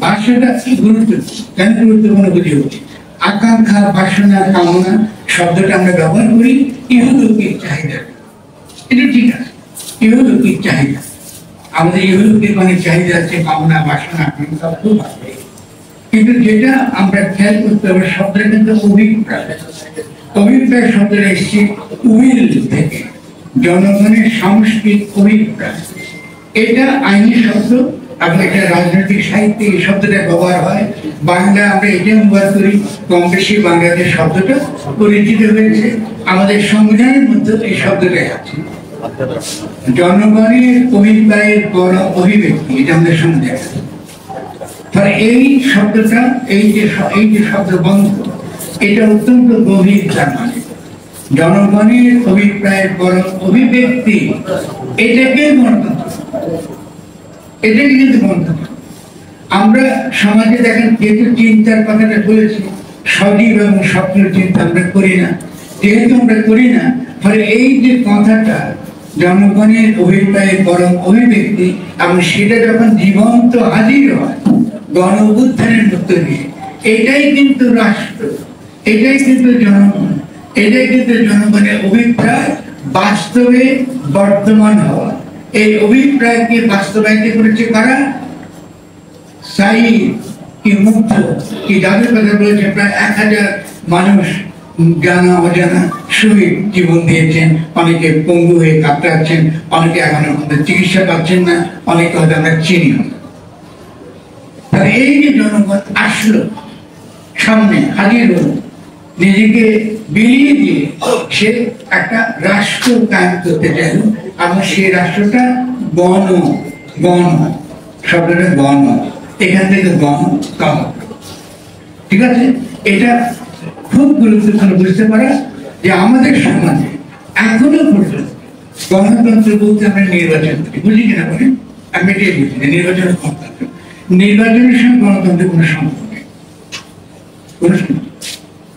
ভাষাটা কেন গুরুত্বপূর্ণ বুঝি হচ্ছে আকাঙ্ক্ষা, বাসনা, কামনা শব্দটা আমরা ব্যবহার করি ইহলৌকিক চাহিদা। এটা ঠিক আছে, ইহলৌকিক চাহিদা, আমাদের ইহলৌকিক অনেক চাহিদা আছে, কামনা, বাসনা, আকাঙ্ক্ষা খুব আছে। কিন্তু যেটা আমরা খেয়াল করতে হবে শব্দটা কিন্তু অভিপ্রায়। অভিপ্রায় শব্দটা এসছে উইল থেকে, জনগণের সাংস্কৃতিক অভিপ্রায়। এটা আইনি শব্দ এবং এটা রাজনৈতিক সাহিত্যে এই শব্দটা ব্যবহার হয়। বাংলা আমরা এটা ব্যবহার করি, কম বেশি বাংলাদেশ শব্দটা পরিচিত হয়েছে। আমাদের সংবিধানের মধ্যে এই শব্দটাই আছে, জনগণের অভিপ্রায়ের বড় অভিব্যক্তি, এটা আমাদের সংবিধান। তাহলে এই শব্দটা এই যে শব্দ বন্ধ, এটা অত্যন্ত গভীর। তার মানে জনগণের অভিপ্রায়ের বড় অভিব্যক্তি, এটাকে গণতন্ত্র, এটাকে কিন্তু গণতন্ত্র। আমরা সমাজে দেখেন যেহেতু চিন্তার কথাটা বলেছি, সজীব এবং সক্রিয় চিন্তা আমরা করি না, যেহেতু আমরা করি না, ফলে এই যে কথাটা জনগণের অভিপ্রায়ের বড় অভিব্যক্তি, এবং সেটা যখন জীবন্ত হাজির হয় গণ অভ্যুত্থানের মধ্য দিয়ে, এটাই কিন্তু রাষ্ট্র, এটাই কিন্তু জনগণ, এটাই কিন্তু জনগণের অভিপ্রায় বাস্তবে বর্তমান হওয়া। এই অভিপ্রায়কে বাস্তবায়িত করেছে কারা? সাইদ কি মুগ্ধ কি যাদের কথা বলেছে, প্রায় 1000 মানুষ জানা অজানা শহীদ জীবন দিয়েছেন, অনেকে পঙ্গু হয়ে কাতরাচ্ছেন, অনেকে এখনো চিকিৎসা পাচ্ছেন না, অনেকে হয়তো আমরা চিনি না। তাহলে এই যে জনগণ আসলো সামনে, হাজির হল, নিজেকে বিলিয়ে দিয়ে সে একটা রাষ্ট্র কায়েম করতে চাইল, এবং সেই রাষ্ট্রটা গণ, গণ শব্দটা গণ, এখান থেকে গণ কাম। ঠিক আছে, এটা খুব গুরুত্বপূর্ণ বুঝতে পারা যে আমাদের সমাজে এখনো পর্যন্ত গণতন্ত্র বলতে আমরা নির্বাচন করি, বুঝলি কিনা বলেন? আমি এটাই বুঝি যে নির্বাচনের গণতন্ত্র, নির্বাচনের সঙ্গে গণতন্ত্রের কোনো সম্পর্ক নেই।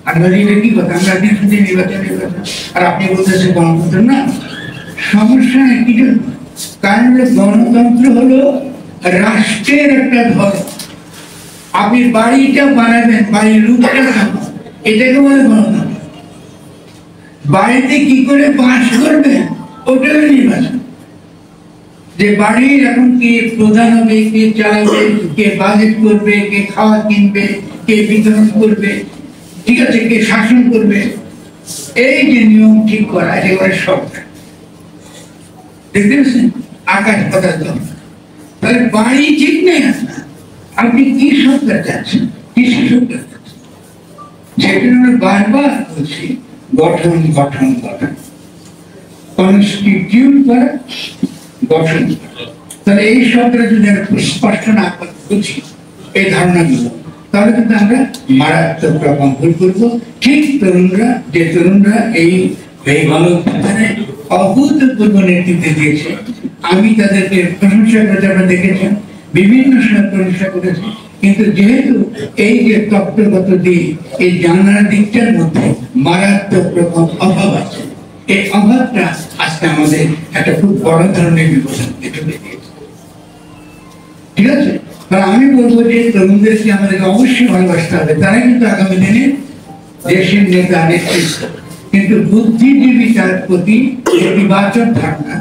আমরা এটা কি কথা, আমরা শুনছি নির্বাচন নির্বাচন, আর আপনি বলতেছেন গণতন্ত্র না। সমস্যা কি জন্য? কারণ গণতন্ত্র হলো রাষ্ট্রের একটা ধর্ম। আপনি বাড়িটা বানাবেন, বাড়ির রূপটা এটাকে বলে গণতন্ত্র। বাড়িতে কি করে বাস করবেন ওটাও নির্বাচন। যে বাড়ির এখন কে প্রধান হবে, কে চালাবে, কে বাজেট করবে, কে খাওয়া কিনবে, কে বিতরণ করবে, ঠিক আছে, কে শাসন করবে, এই যে নিয়ম ঠিক করা, একেবারে সরকার। দেখতে পাচ্ছেন আকাশ পাতাল। তাহলে বাড়ি ঠিক নেই, আপনি কি সরকার চাচ্ছেন, কৃষি সরকার চাচ্ছেন? সেটা আমরা বারবার বলছি, গঠন গঠন গঠন, কনস্টিটিউট করা, গঠন। তাহলে এই শব্দটা যদি আমরা স্পষ্ট না বুঝি এই ধারণাগুলো, তাহলে কিন্তু আমরা মারাত্মক রকম ভুল করবো। ঠিক তরুণরা, যে তরুণরা এই গণঅভ্যুত্থানে অভূতপূর্ব নেতৃত্ব দিয়েছে, আমি তাদেরকে প্রশংসা করতে, আপনারা দেখেছেন বিভিন্ন সময় প্রশংসা করেছি। কিন্তু যেহেতু এই যে তত্ত্বগত দিক, এই জানার দিকটার মধ্যে মারাত্মক রকম অভাব আছে, এই অভাবটা আজকে আমাদের একটা খুব বড় ধরনের বিপদ দিয়েছে। ঠিক আছে, আমি বলবো যে তরুণদেরকে আমাদেরকে অবশ্যই ভালোবাসতে হবে, তারা কিন্তু আগামী দিনে দেশের নেতা নেতৃত্ব। কিন্তু বুদ্ধিজীবী তার প্রতি নেতিবাচক ধারণা,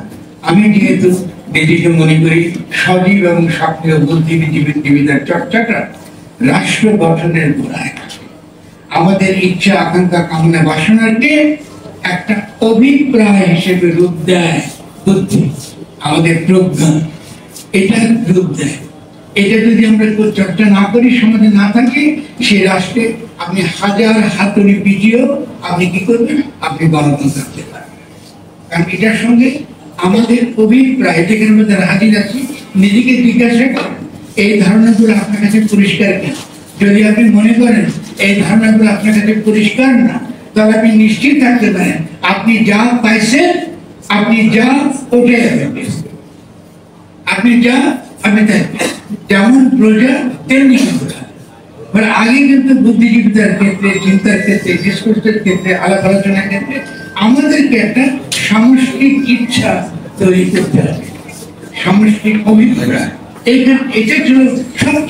আমি যেহেতু নিজেকে মনে করি সজীব এবং সক্রিয় বুদ্ধিজীবীদের চর্চাটা রাষ্ট্র গঠনের গোড়ায়। আমাদের ইচ্ছা, আকাঙ্ক্ষা, কামনা, বাসনাকে একটা অভিপ্রায় হিসেবে রূপ দেয় বুদ্ধি, আমাদের প্রজ্ঞা এটা রূপ দেয়। এটা যদি আমরা চর্চা না করি, সমাজে না থাকে, সে রাষ্ট্রে আপনি হাজার হাতুড়ি পিটিয়েও আপনি কি করবেন, আপনি গণতন্ত্র আনতে পারবেন। কারণ এটার সঙ্গে আমাদের অভিপ্রায়, যেখানে আমরা হাজির আছি, নিজেকে জিজ্ঞাসা করেন এই ধারণাগুলো আপনার কাছে পরিষ্কার কিনা। যদি আপনি মনে করেন এই ধারণাগুলো আপনার কাছে পরিষ্কার না, তাহলে আপনি নিশ্চিত থাকতে পারেন আপনি যা পাইছেন, আপনি যা ওঠে যাবেন, আপনি যা আপনি যেমন প্রজা তেমনি প্রজা। মানে আগে কিন্তু বুদ্ধিজীবীদের ক্ষেত্রে, চিন্তার ক্ষেত্রে, ডিসকোর্সের ক্ষেত্রে, আলাপ আলোচনার ক্ষেত্রে আমাদেরকে একটা সামষ্টিক ইচ্ছা তৈরি করতে হবে, সামষ্টিক অভিপ্রায়। এটা ছিল সব।